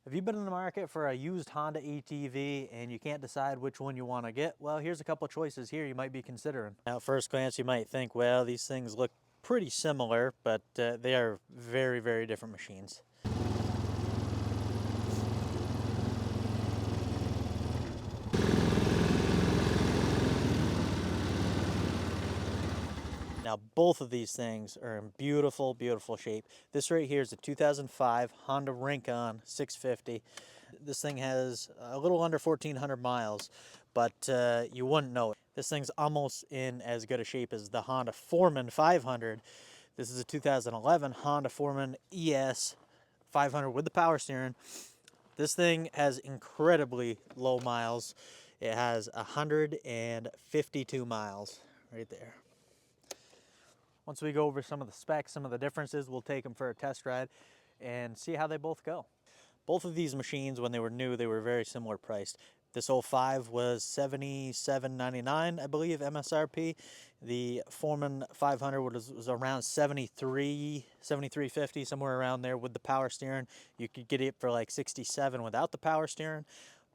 Have you been in the market for a used Honda ATV and you can't decide which one you want to get? Well, here's a couple choices here you might be considering. Now, at first glance, you might think, well, these things look pretty similar, but they are very, very different machines. Now, both of these things are in beautiful, beautiful shape. This right here is a 2005 Honda Rincon 650. This thing has a little under 1,400 miles, but you wouldn't know it. This thing's almost in as good a shape as the Hondaforeman 500. This is a 2011 Hondaforeman ES 500 with the power steering. This thing has incredibly low miles. It has 152 miles right there. Once we go over some of the specs, some of the differences, we'll take them for a test ride and see how they both go. Both of these machines, when they were new, they were very similar priced. This 05 was $77.99, I believe, MSRP. The Foreman 500 was around $73.50, somewhere around there with the power steering. You could get it for like $67 without the power steering.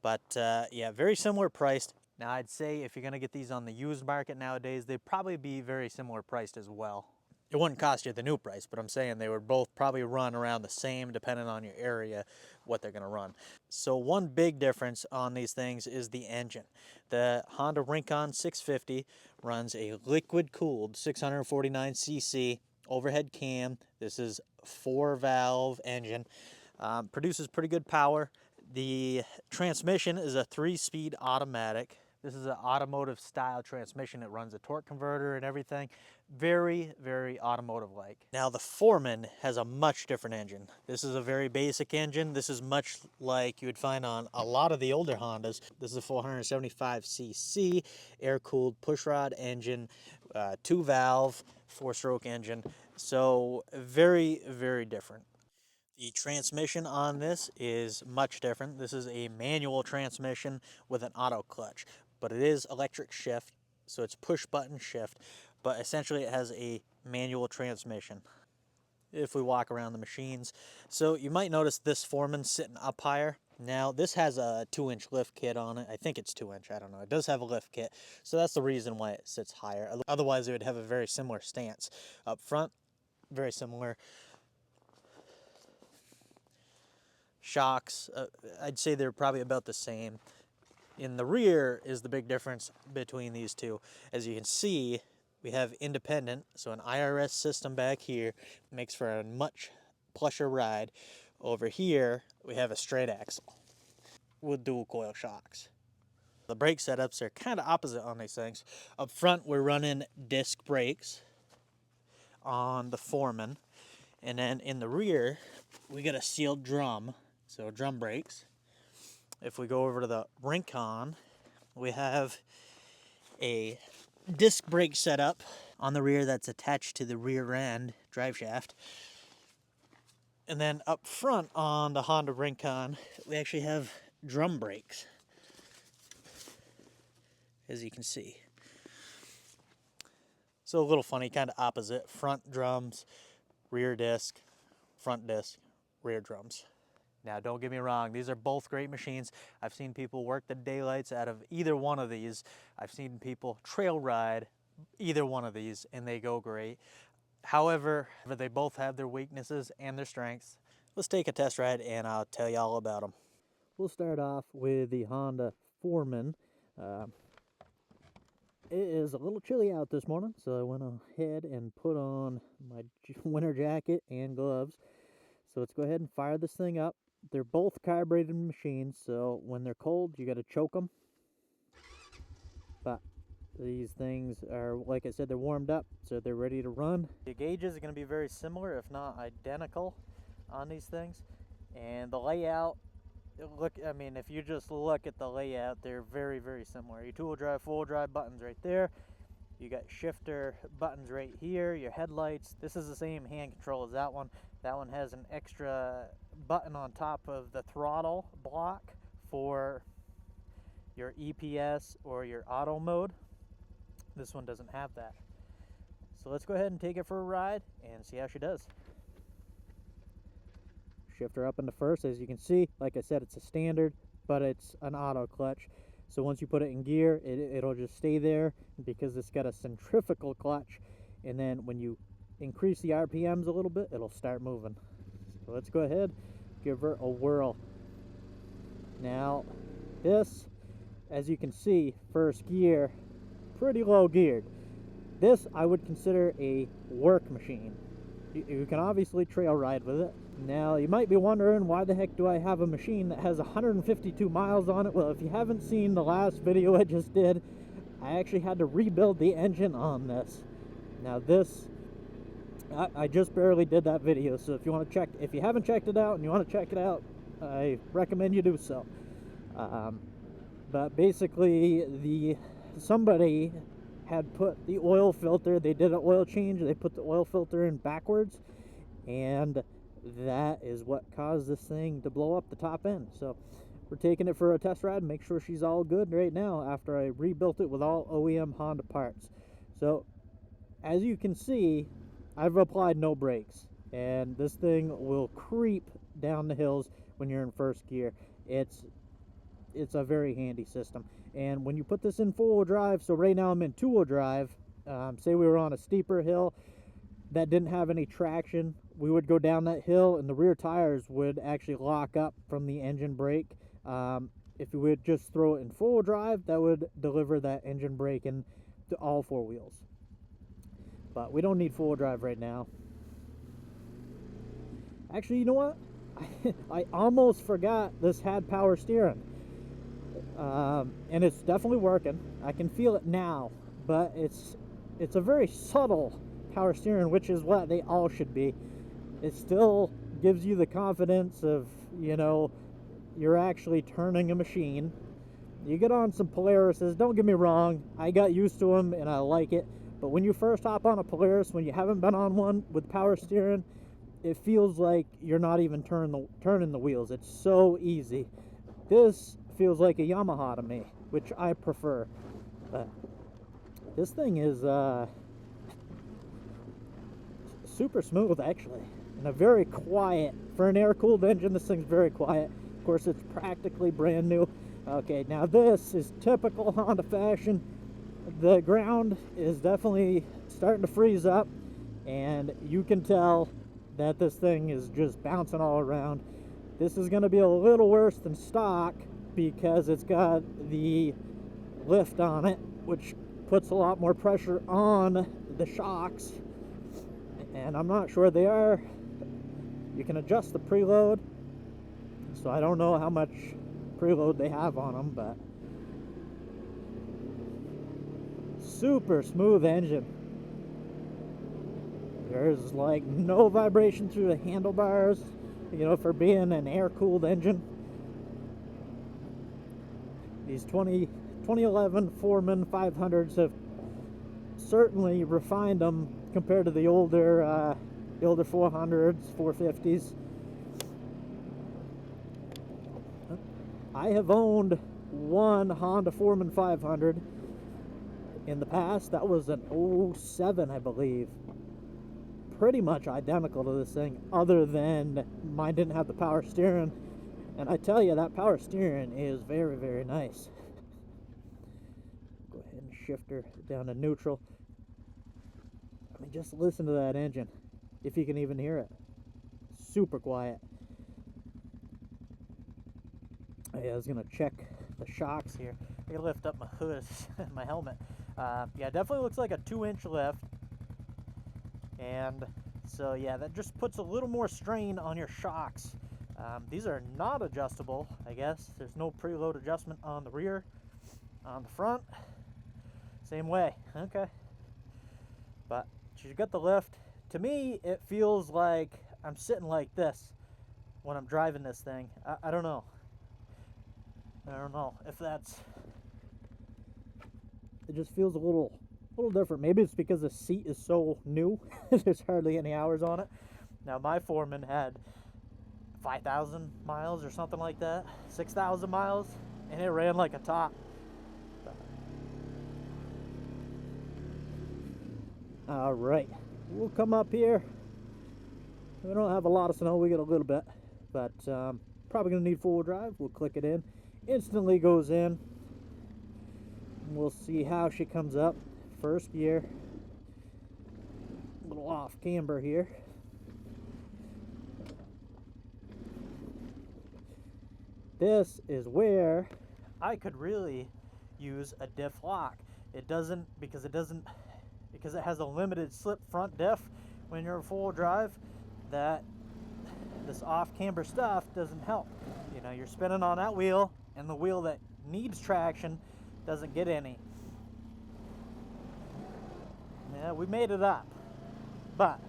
But yeah, very similar priced. Now, I'd say if you're going to get these on the used market nowadays, they'd probably be very similar priced as well. It wouldn't cost you the new price, but I'm saying they would both probably run around the same depending on your area, what they're going to run. So one big difference on these things is the engine. The Honda Rincon 650 runs a liquid-cooled 649cc overhead cam. This is 4-valve engine. Produces pretty good power. The transmission is a 3-speed automatic. This is an automotive style transmission. It runs a torque converter and everything. Very, very automotive-like. Now the Foreman has a much different engine. This is a very basic engine. This is much like you would find on a lot of the older Hondas. This is a 475cc air-cooled pushrod engine, 2-valve, 4-stroke engine. So very, very different. The transmission on this is much different. This is a manual transmission with an auto clutch, but it is electric shift, so it's push button shift, but essentially it has a manual transmission if we walk around the machines. So you might notice this Foreman sitting up higher. Now this has a 2-inch lift kit on it. I think it's 2-inch, I don't know. It does have a lift kit, so that's the reason why it sits higher. Otherwise it would have a very similar stance. Up front, very similar. Shocks, I'd say they're probably about the same. In the rear is the big difference between these two. As you can see, we have independent, so an IRS system back here makes for a much plusher ride. Over here, we have a straight axle with dual coil shocks. The brake setups are kind of opposite on these things. Up front, we're running disc brakes on the Foreman. And then in the rear, we got a sealed drum, so drum brakes. If we go over to the Rincon, we have a disc brake setup on the rear that's attached to the rear end drive shaft. And then up front on the Honda Rincon, we actually have drum brakes, as you can see. So a little funny, kind of opposite. Front drums, rear disc, front disc, rear drums. Now, don't get me wrong, these are both great machines. I've seen people work the daylights out of either one of these. I've seen people trail ride either one of these, and they go great. However, they both have their weaknesses and their strengths. Let's take a test ride, and I'll tell you all about them. We'll start off with the Honda Foreman. It is a little chilly out this morning, so I went ahead and put on my winter jacket and gloves. So let's go ahead and fire this thing up. They're both carbureted machines, so when they're cold, you got to choke them. But these things are, like I said, they're warmed up, so they're ready to run. The gauges are going to be very similar, if not identical, on these things. And the layout, I mean, if you just look at the layout, they're very, very similar. Your two-wheel drive, four-wheel drive buttons right there. You got shifter buttons right here, your headlights. This is the same hand control as that one. That one has an extra button on top of the throttle block for your EPS or your auto mode. This one doesn't have that. So let's go ahead and take it for a ride and see how she does. shift her up into first. As you can see, like I said, it's a standard, but it's an auto clutch. So once you put it in gear, it'll just stay there because it's got a centrifugal clutch. And then when you increase the RPMs a little bit, it'll start moving. So let's go ahead, give her a whirl. Now, this, as you can see, first gear, pretty low geared. This I would consider a work machine. You can obviously trail ride with it. Now, you might be wondering, why the heck do I have a machine that has 152 miles on it? Well, if you haven't seen the last video I just did, I actually had to rebuild the engine on this. Now this, I just barely did that video, so if you want to check, if you haven't checked it out and you want to check it out, I recommend you do so. But basically, somebody had put the oil filter, they did an oil change, they put the oil filter in backwards, and that is what caused this thing to blow up the top end. So we're taking it for a test ride, make sure she's all good right now after I rebuilt it with all OEM Honda parts. So as you can see, I've applied no brakes, and this thing will creep down the hills when you're in first gear. It's a very handy system. And when you put this in four-wheel drive, so right now I'm in two-wheel drive, say we were on a steeper hill that didn't have any traction, we would go down that hill and the rear tires would actually lock up from the engine brake. If you would just throw it in four-wheel drive, that would deliver that engine brake in to all four wheels. But we don't need four-wheel drive right now. Actually, you know what? I almost forgot this had power steering. And it's definitely working. I can feel it now, but it's a very subtle power steering, which is what they all should be. It still gives you the confidence of, you know, you're actually turning a machine. You get on some Polarises, don't get me wrong, I got used to them and I like it, but when you first hop on a Polaris, when you haven't been on one with power steering, it feels like you're not even turning the wheels. It's so easy. This feels like a Yamaha to me, which I prefer. But this thing is super smooth, actually, and a very quiet, for an air-cooled engine, this thing's very quiet. Of course, it's practically brand new. Okay, now this is typical Honda fashion. The ground is definitely starting to freeze up, and you can tell that this thing is just bouncing all around. This is going to be a little worse than stock because it's got the lift on it, which puts a lot more pressure on the shocks, and I'm not sure they are. You can adjust the preload, so I don't know how much preload they have on them, but super smooth engine. There's like no vibration through the handlebars, you know, for being an air-cooled engine. These 2011 Foreman 500s have certainly refined them compared to the older 400s, 450s. I have owned one Hondaforeman 500 in the past. That was an 07, I believe. Pretty much identical to this thing, other than mine didn't have the power steering. And I tell you, that power steering is very, very nice. Go ahead and shift her down to neutral. I mean, just listen to that engine, if you can even hear it. Super quiet. Hey, I was gonna check the shocks here. I gotta lift up my hood, my helmet. Yeah, definitely looks like a 2-inch lift. And so yeah, that just puts a little more strain on your shocks. These are not adjustable, I guess. There's no preload adjustment on the rear. On the front, same way. Okay. But you got the lift. To me, it feels like I'm sitting like this when I'm driving this thing. I don't know. I don't know if that's... It just feels a little different. Maybe it's because the seat is so new. There's hardly any hours on it. Now, my Foreman had 5,000 miles or something like that, 6,000 miles, and it ran like a top. All right, we'll come up here. We don't have a lot of snow, we get a little bit. but probably gonna need four-wheel drive. We'll click it in, instantly goes in. We'll see how she comes up. First gear, a little off camber here. This is where I could really use a diff lock. It doesn't, because it has a limited slip front diff when you're in full drive, that this off camber stuff doesn't help. You know, you're spinning on that wheel, and the wheel that needs traction doesn't get any. Yeah, we made it up, but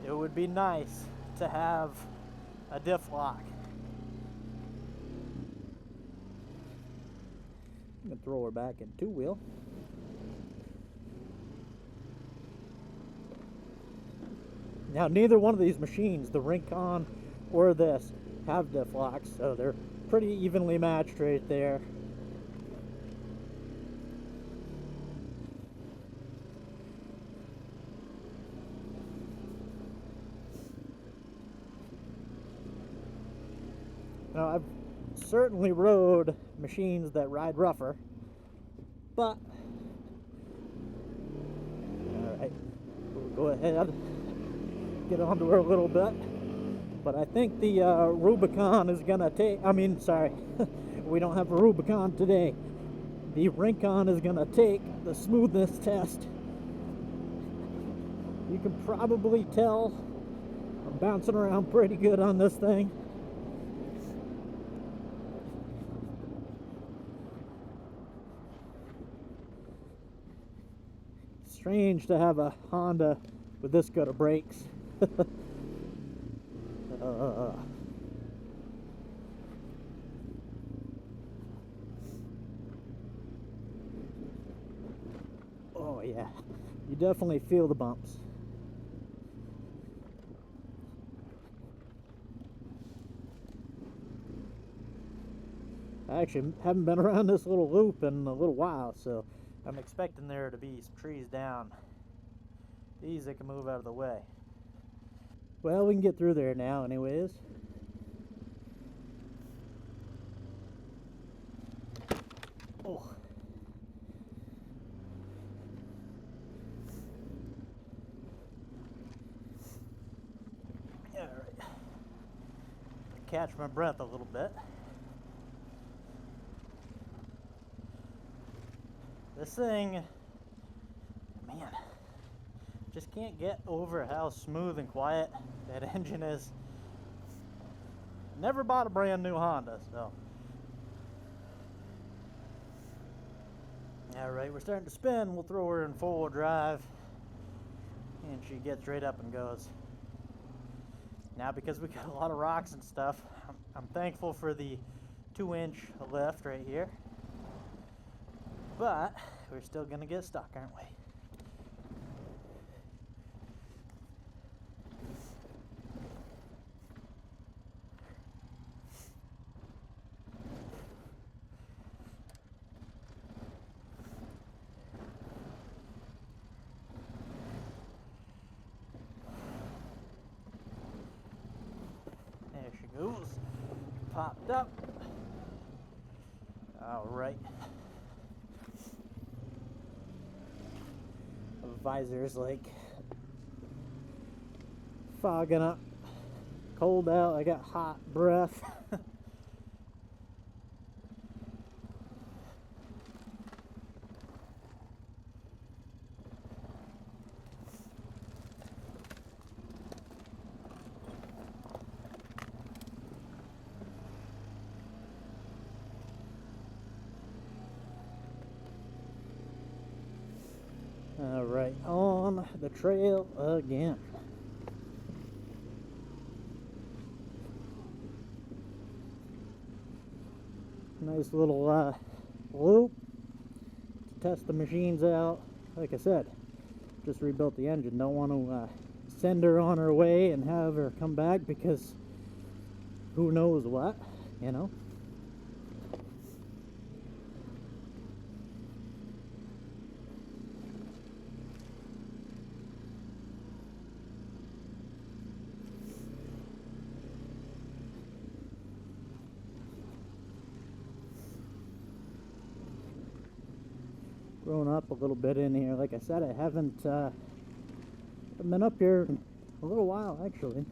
it would be nice to have a diff lock. I'm gonna throw her back in two-wheel. Now, neither one of these machines, the Rincon or this, have diff locks, so they're pretty evenly matched right there. Now, I've certainly rode machines that ride rougher, but alright, we'll go ahead, get onto her a little bit. But I think the Rubicon is gonna take, we don't have a Rubicon today. The Rincon is gonna take the smoothness test. You can probably tell I'm bouncing around pretty good on this thing. Strange to have a Honda with this good of brakes. Oh yeah, you definitely feel the bumps. I actually haven't been around this little loop in a little while, so I'm expecting there to be some trees down these that can move out of the way. Well, we can get through there now anyways. Oh. All right. Catch my breath a little bit. This thing, man, just can't get over how smooth and quiet that engine is. Never bought a brand new Honda, so. Alright, we're starting to spin. We'll throw her in four-wheel drive, and she gets right up and goes. Now, because we got a lot of rocks and stuff, I'm thankful for the 2-inch lift right here. But we're still gonna get stuck, aren't we? There she goes. Popped up. All right. Visor's like fogging up, cold out, I got hot breath. All right, on the trail again. Nice little loop to test the machines out. Like I said, just rebuilt the engine. Don't want to send her on her way and have her come back because who knows what, you know. grown up a little bit in here. Like I said, I haven't been up here in a little while, actually.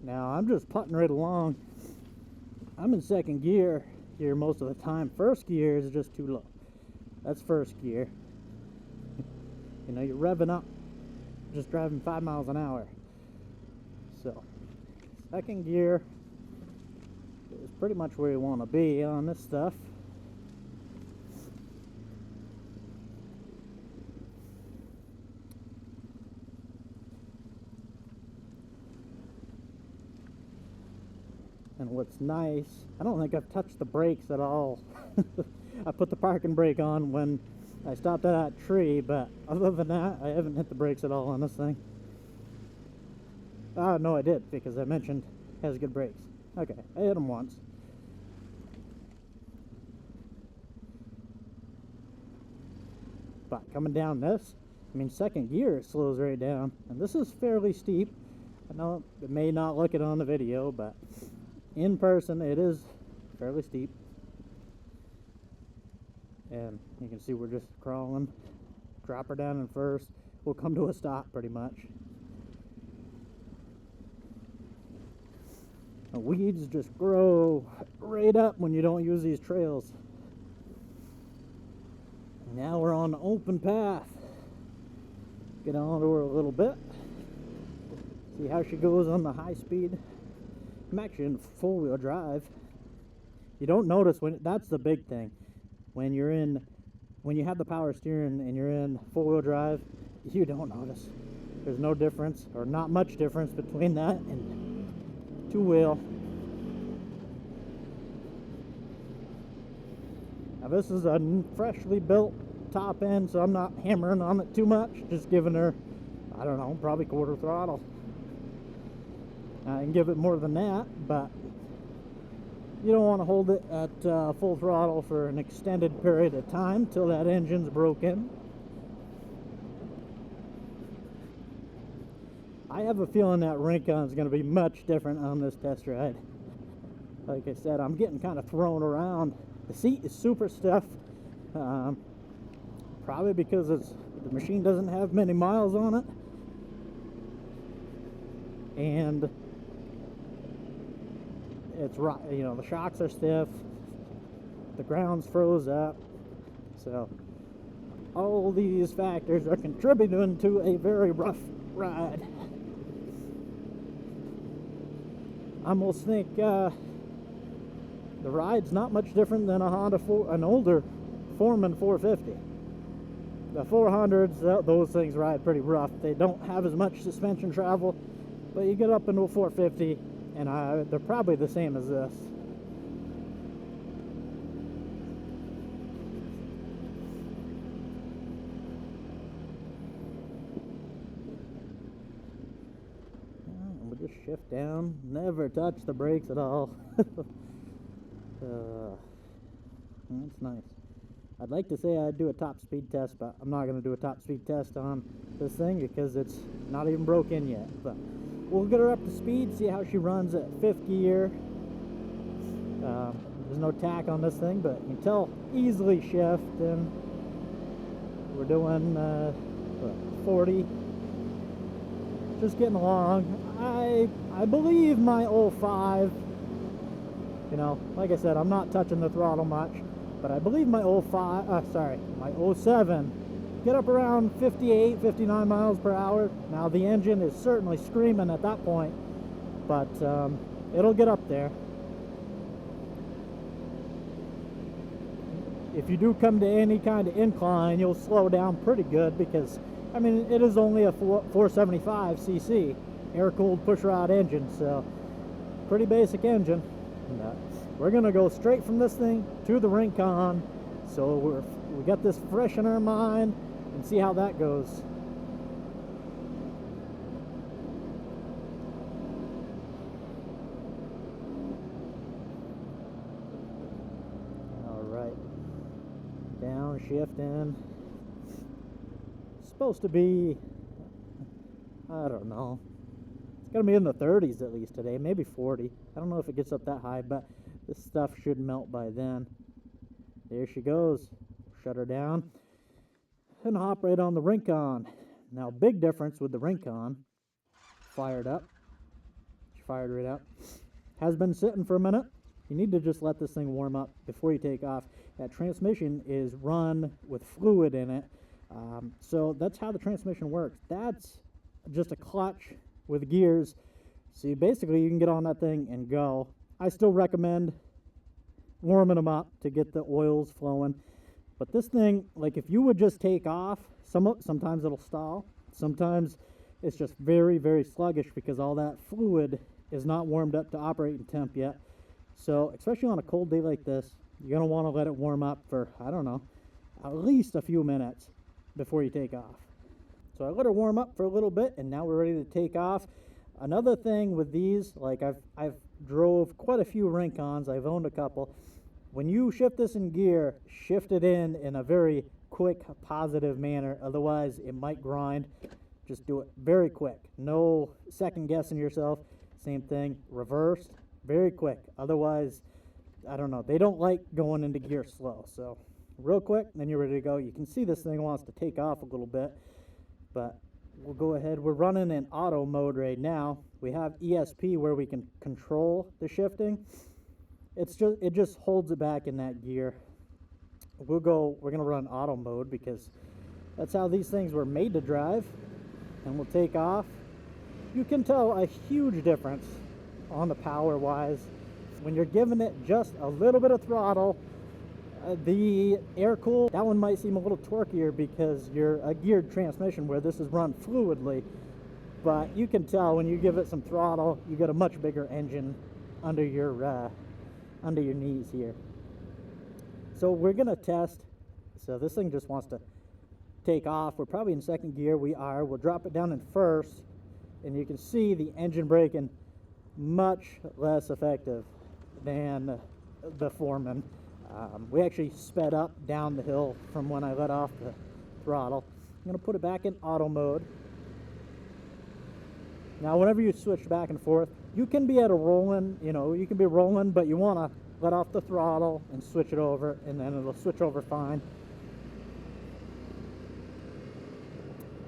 Now, I'm just putting right along. I'm in second gear here most of the time. First gear is just too low. That's first gear. You know, you're revving up, just driving 5 miles an hour. So, second gear is pretty much where you want to be on this stuff. And what's nice, I don't think I've touched the brakes at all. I put the parking brake on when I stopped at that tree, but other than that, I haven't hit the brakes at all on this thing. No, I did, because I mentioned it has good brakes. Okay, I hit them once. But coming down this, I mean, second gear, it slows right down. And this is fairly steep. I know it may not look it on the video, but in person, it is fairly steep. And you can see we're just crawling. Drop her down in first. We'll come to a stop pretty much. The weeds just grow right up when you don't use these trails. Now we're on the open path. Get onto her a little bit. See how she goes on the high speed. I'm actually in four-wheel drive. You don't notice when that's the big thing. When you have the power steering and you're in four-wheel drive, you don't notice. There's no difference, or not much difference between that and two-wheel. Now this is a freshly built top end, so I'm not hammering on it too much. Just giving her, I don't know, probably quarter throttle. I can give it more than that, but you don't want to hold it at full throttle for an extended period of time till that engine's broken. I have a feeling that Rincon is going to be much different on this test ride. Like I said, I'm getting kind of thrown around. The seat is super stiff, probably because the machine doesn't have many miles on it, and it's right. You know, the shocks are stiff, the ground's froze up, so all these factors are contributing to a very rough ride. I almost think the ride's not much different than an older Foreman 450. The 400s, those things ride pretty rough. They don't have as much suspension travel, but you get up into a 450, and they're probably the same as this. We'll just shift down, never touch the brakes at all. That's nice. I'd like to say I'd do a top speed test, but I'm not going to do a top speed test on this thing because it's not even broken yet. But we'll get her up to speed, see how she runs at 5th gear. There's no tack on this thing, but you can tell easily shift, and we're doing 40. Just getting along. I believe my 05, you know, like I said, I'm not touching the throttle much, but I believe my my 07 get up around 58, 59 miles per hour. Now the engine is certainly screaming at that point, but it'll get up there. If you do come to any kind of incline, you'll slow down pretty good because, I mean, it is only a 475 cc air-cooled pushrod engine, so pretty basic engine. We're gonna go straight from this thing to the Rincon, so we got this fresh in our mind, and see how that goes. All right, downshifting. Supposed to be, I don't know, gonna be in the 30s at least today, maybe 40. I don't know if it gets up that high, but this stuff should melt by then. There she goes. Shut her down and hop right on the Rincon. Now, big difference with the Rincon. Fired up. She fired right up. Has been sitting for a minute. You need to just let this thing warm up before you take off. That transmission is run with fluid in it. So that's how the transmission works. That's just a clutch with gears. So you can get on that thing and go. I still recommend warming them up to get the oils flowing. But this thing, like if you would just take off, sometimes it'll stall. Sometimes it's just very, very sluggish because all that fluid is not warmed up to operating temp yet. So especially on a cold day like this, you're going to want to let it warm up for, I don't know, at least a few minutes before you take off. So I let her warm up for a little bit, and now we're ready to take off. Another thing with these, like I've drove quite a few Rincons, I've owned a couple. When you shift this in gear, shift it in a very quick, positive manner. Otherwise, it might grind. Just do it very quick. No second guessing yourself. Same thing, reversed, very quick. Otherwise, I don't know, they don't like going into gear slow. So real quick, then you're ready to go. You can see this thing wants to take off a little bit, but we'll go ahead. We're running in auto mode right now. We have ESP where we can control the shifting. It just holds it back in that gear. We're gonna run auto mode because that's how these things were made to drive. And we'll take off. You can tell a huge difference on the power wise when you're giving it just a little bit of throttle. The air cool, that one might seem a little torquier because you're a geared transmission where this is run fluidly, but you can tell when you give it some throttle, you get a much bigger engine under your knees here. So we're gonna test. So this thing just wants to take off. We're probably in second gear. We'll drop it down in first, and you can see the engine braking much less effective than the Foreman. We actually sped up down the hill from when I let off the throttle. I'm going to put it back in auto mode. Now, whenever you switch back and forth, you can be at a rolling, you can be rolling, but you want to let off the throttle and switch it over, and then it'll switch over fine.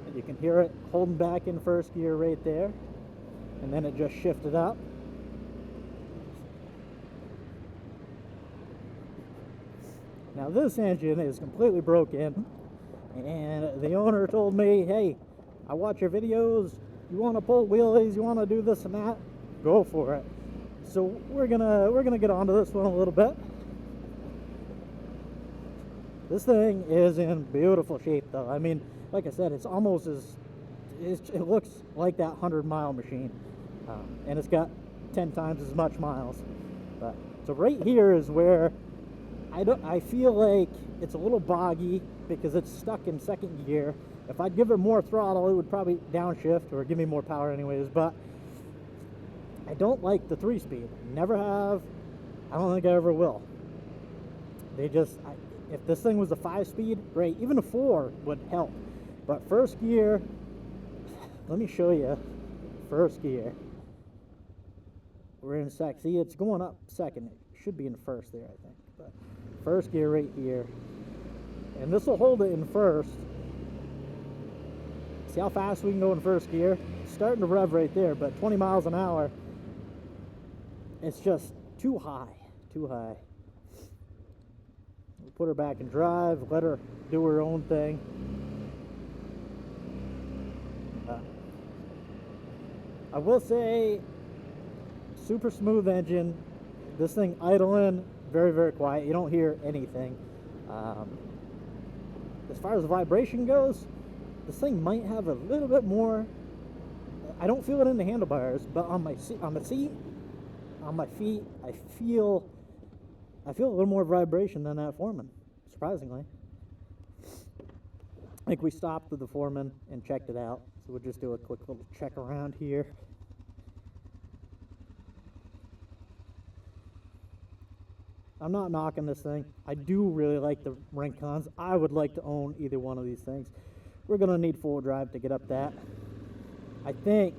And you can hear it holding back in first gear right there, and then it just shifted up. Now this engine is completely broken, and the owner told me, hey, I watch your videos, you want to pull wheelies, you want to do this and that, go for it. So we're gonna get onto this one a little bit. This thing is in beautiful shape though. I mean, like I said, it's almost it looks like that 100-mile machine, and it's got 10 times as much miles. But so right here is where I feel like it's a little boggy because it's stuck in second gear. If I'd give it more throttle, it would probably downshift or give me more power anyways, but I don't like the 3-speed. Never have. I don't think I ever will. If this thing was a 5-speed, great. Even a 4 would help. But first gear, let me show you first gear. We're in second. See, it's going up second. It should be in first there, I think. But first gear right here. And this will hold it in first. See how fast we can go in first gear? It's starting to rev right there, but 20 miles an hour, it's just too high, too high. We'll put her back in drive, let her do her own thing. I will say, super smooth engine. This thing idling, very, very quiet. You don't hear anything. As far as the vibration goes, this thing might have a little bit more. I don't feel it in the handlebars, but on my seat, on my feet, I feel a little more vibration than that Foreman, surprisingly. I think we stopped with the Foreman and checked it out, so we'll just do a quick little check around here. I'm not knocking this thing. I do really like the Rincons. I would like to own either one of these things. We're going to need full drive to get up that. I think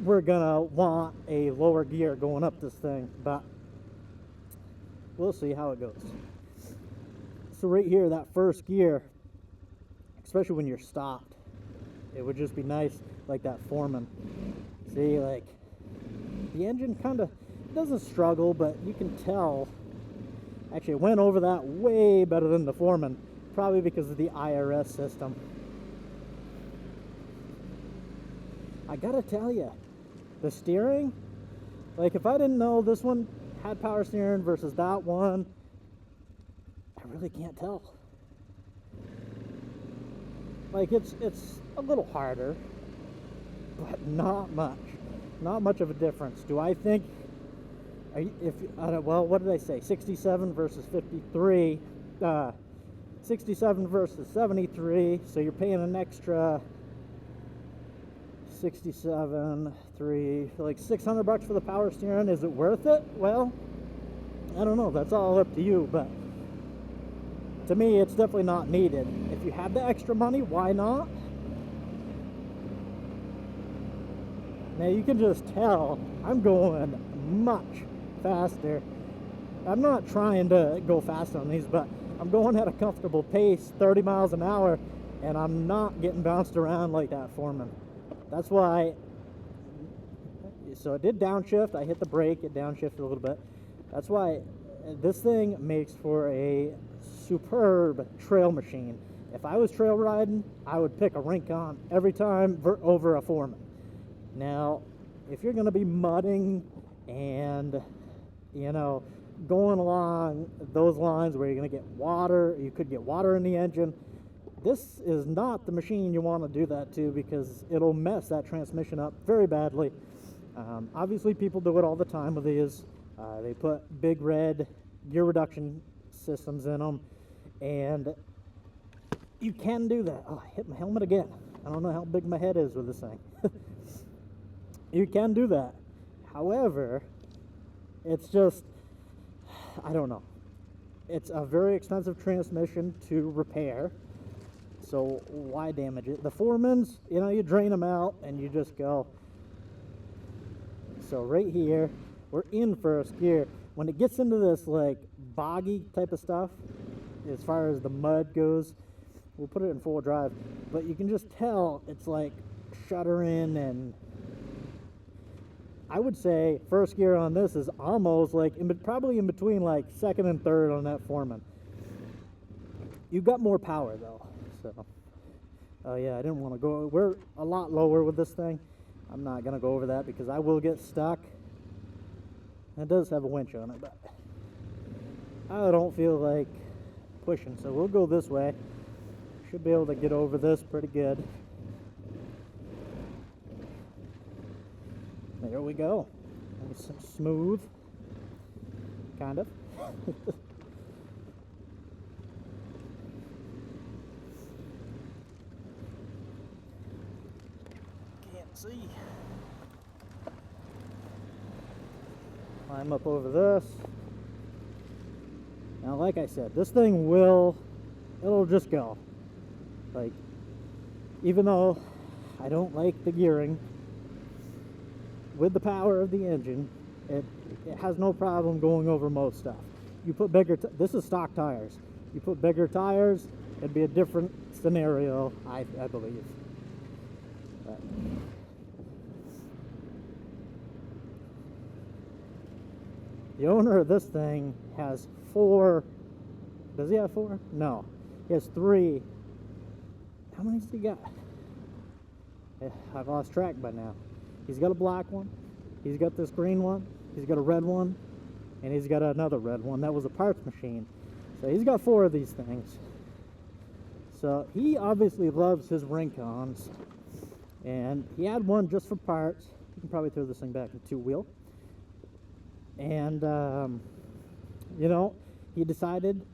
we're gonna want a lower gear going up this thing, but we'll see how it goes. So right here, that first gear, especially when you're stopped, it would just be nice, like that Foreman. See, like, the engine kind of doesn't struggle, but you can tell, actually it went over that way better than the Foreman, probably because of the IRS system. I gotta tell you, the steering, like if I didn't know this one had power steering versus that one, I really can't tell. Like it's a little harder, but not much of a difference. Do I think, well, what did I say, 67 versus 53, 67 versus 73, so you're paying an extra 67, 3, like $600 for the power steering. Is it worth it? Well, I don't know, that's all up to you, but to me it's definitely not needed. If you have the extra money, why not? Now you can just tell I'm going much faster. I'm not trying to go fast on these, but I'm going at a comfortable pace, 30 miles an hour, and I'm not getting bounced around like that Foreman. That's why, so it did downshift. I hit the brake, it downshifted a little bit. That's why this thing makes for a superb trail machine. If I was trail riding, I would pick a Rincon every time over a Foreman. Now, if you're going to be mudding and, you know, going along those lines where you're going to get water, you could get water in the engine, this is not the machine you want to do that to, because it'll mess that transmission up very badly. Obviously, people do it all the time with these. They put big red gear reduction systems in them, and you can do that. Oh, I hit my helmet again. I don't know how big my head is with this thing. You can do that. However, it's just, I don't know. It's a very expensive transmission to repair, so why damage it? The Foremans, you know, you drain them out and you just go. So right here, we're in first gear. When it gets into this like boggy type of stuff, as far as the mud goes, we'll put it in full drive, but you can just tell it's like shuddering, and I would say first gear on this is almost like probably in between like second and third on that Foreman. You've got more power though, so yeah, I didn't want to go, we're a lot lower with this thing. I'm not gonna go over that because I will get stuck. It does have a winch on it, but I don't feel like pushing, so we'll go this way. Should be able to get over this pretty good. There we go. Nice and smooth, kind of. Can't see. Climb up over this. Now, like I said, this thing it'll just go. Like, even though I don't like the gearing, with the power of the engine, it has no problem going over most stuff. You put bigger, this is stock tires. You put bigger tires, it'd be a different scenario, I believe. But the owner of this thing has 4, does he have 4? No, he has 3. How many does he got? I've lost track by now. He's got a black one, he's got this green one, he's got a red one, and he's got another red one. That was a parts machine. So he's got 4 of these things. So he obviously loves his Rincons, and he had one just for parts. You can probably throw this thing back in 2-wheel. And you know, he decided,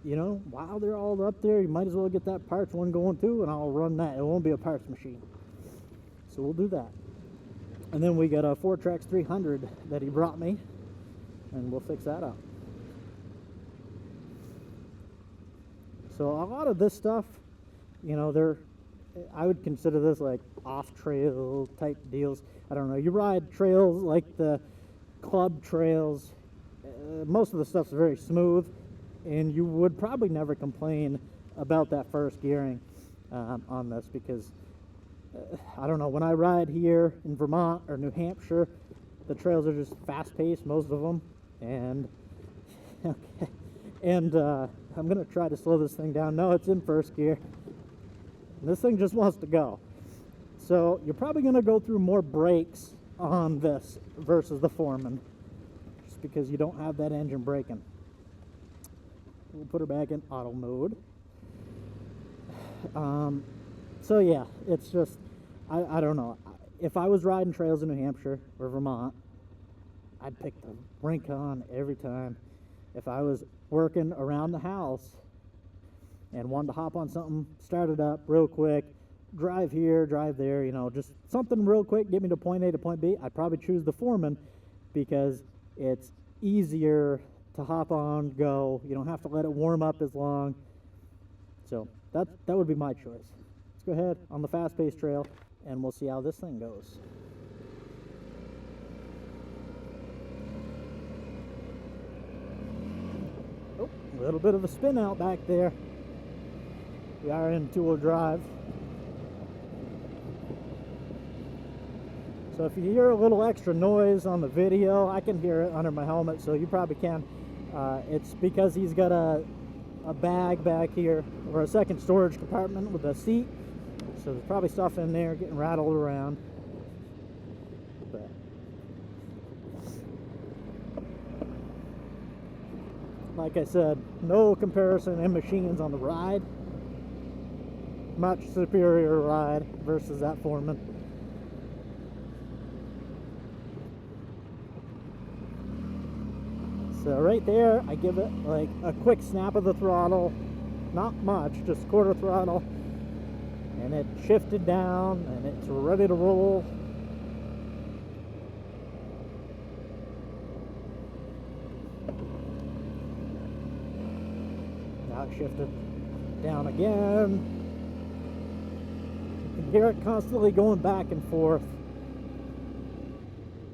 you know, while they're all up there, you might as well get that parts one going too, and I'll run that. It won't be a parts machine. So we'll do that. And then we got a 4Trax 300 that he brought me, and we'll fix that up. So a lot of this stuff, you know, they're I would consider this like off-trail type deals. I don't know. You ride trails like the club trails. Most of the stuff's very smooth, and you would probably never complain about that first gearing on this, because I don't know, when I ride here in Vermont or New Hampshire, the trails are just fast-paced, most of them, and okay. And I'm gonna try to slow this thing down. No, it's in first gear. This thing just wants to go. So you're probably gonna go through more brakes on this versus the Foreman, just because you don't have that engine braking. We'll put her back in auto mode. So yeah, it's just, I don't know. If I was riding trails in New Hampshire or Vermont, I'd pick the Rincon every time. If I was working around the house and wanted to hop on something, start it up real quick, drive here, drive there, you know, just something real quick, get me to point A to point B, I'd probably choose the Foreman, because it's easier to hop on, go. You don't have to let it warm up as long. So that would be my choice. Let's go ahead on the fast-paced trail, and we'll see how this thing goes. Oh, a little bit of a spin out back there. We are in two-wheel drive. So if you hear a little extra noise on the video, I can hear it under my helmet, so you probably can. It's because he's got a bag back here, or a second storage compartment with a seat. So there's probably stuff in there getting rattled around. But like I said, no comparison in machines on the ride. Much superior ride versus that Foreman. So right there, I give it like a quick snap of the throttle, not much, just quarter throttle, and it shifted down and it's ready to roll. Now it shifted down again. You can hear it constantly going back and forth.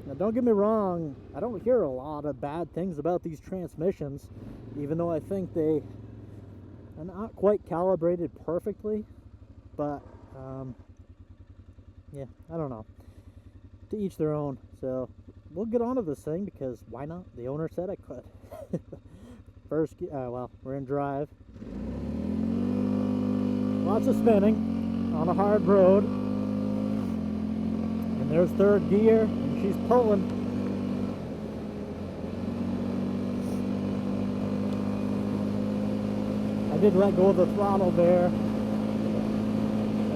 Now don't get me wrong, I don't hear a lot of bad things about these transmissions, even though I think they are not quite calibrated perfectly. But yeah, I don't know, to each their own. So we'll get onto this thing, because why not? The owner said I could. First, well, we're in drive. Lots of spinning on a hard road. And there's third gear, and she's pulling. I did let go of the throttle there.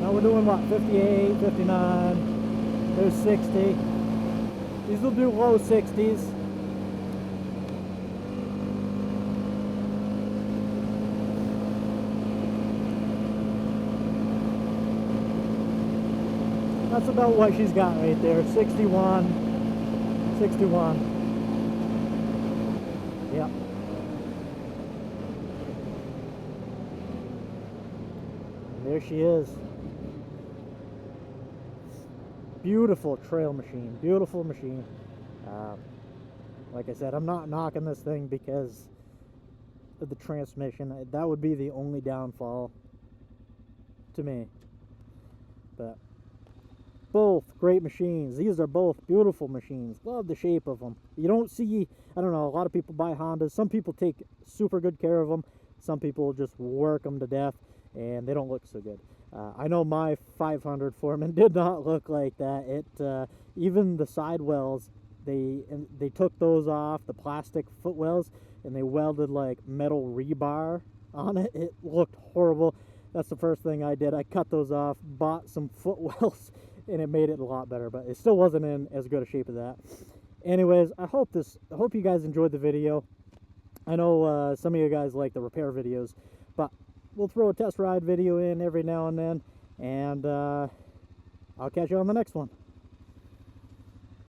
Now we're doing what, 58, 59, there's 60. These will do low 60s. That's about what she's got right there, 61, 61. Yep. And there she is. Beautiful trail machine, beautiful machine. Like I said, I'm not knocking this thing because of the transmission. That would be the only downfall to me. But both great machines. These are both beautiful machines. Love the shape of them. You don't see, I don't know, a lot of people buy Hondas. Some people take super good care of them. Some people just work them to death, and they don't look so good. I know my 500 Foreman did not look like that. It even the sidewells, they took those off, the plastic footwells, and they welded like metal rebar on it. It looked horrible. That's the first thing I did. I cut those off, bought some footwells, and it made it a lot better, but it still wasn't in as good a shape as that. Anyways, I hope you guys enjoyed the video. I know some of you guys like the repair videos, but we'll throw a test ride video in every now and then, and I'll catch you on the next one.